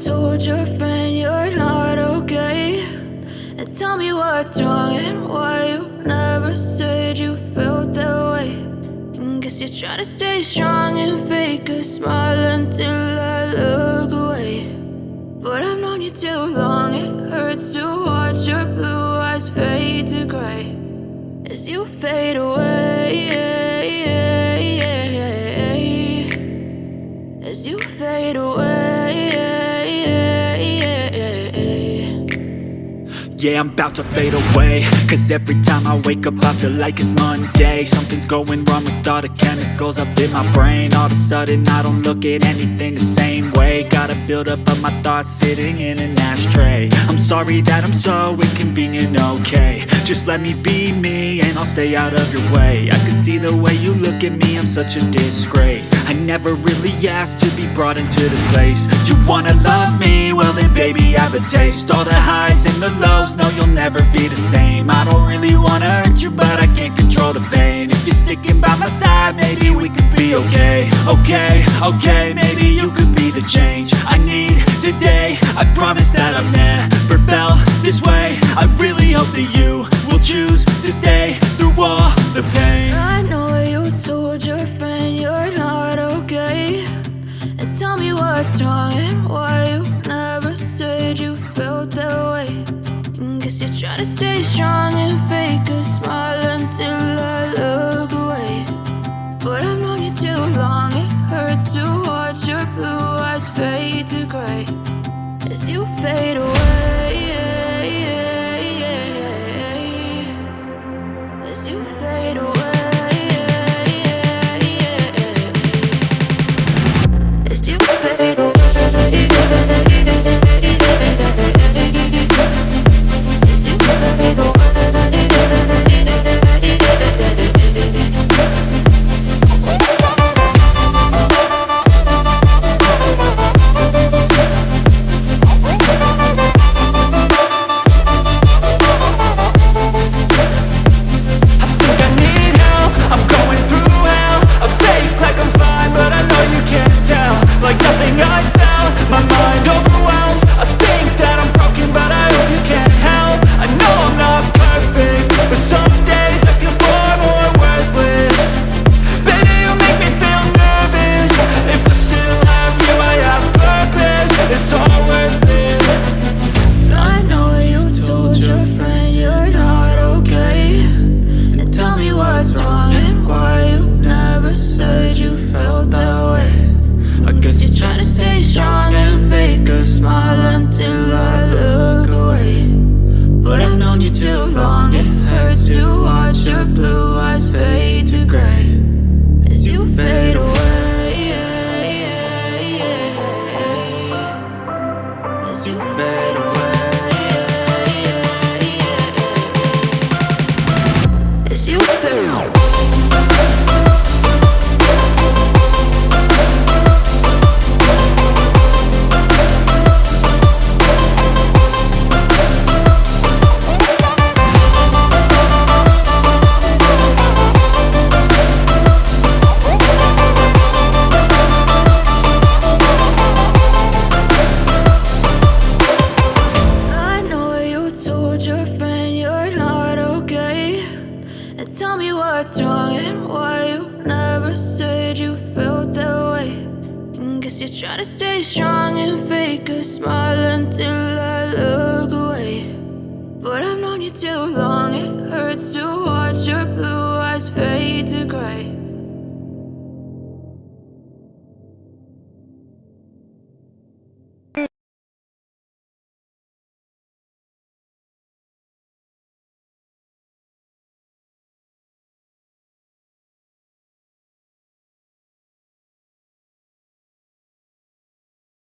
told your friend you're not okay, and tell me what's wrong and why you never said you felt that way. And guess you're trying to stay strong and fake a smile until I look away. But I've known you too long, it hurts to watch your blue eyes fade to gray as you fade away, as you fade away. Yeah, I'm about to fade away, cause every time I wake up I feel like it's Monday. Something's going wrong with all the chemicals up in my brain. All of a sudden I don't look at anything the same way. Gotta build up of my thoughts sitting in an ashtray. I'm sorry that I'm so inconvenient, okay. Just let me be me and I'll stay out of your way. I can see the way you look at me, I'm such a disgrace. I never really asked to be brought into this place. You wanna love me? Well then baby I have a taste. All the highs and the lows, no you'll never be the same. I don't really wanna hurt you but I can't control the pain. If you're sticking by my side maybe we could be okay. Okay, maybe you could be the change I need today. I promise that I've never felt this way. I really hope that you will choose to stay through all the pain. I know you told your friend you're not okay, and tell me what's wrong and why you never said you felt that way. And guess you're trying to stay strong and fake a smile until I look away. But I've known you too long, it hurts to watch your blue eyes fade to gray as you fade away, as you fade away, as you fade away. Try to stay strong and fake a smile until I look away. But I've known you too long, it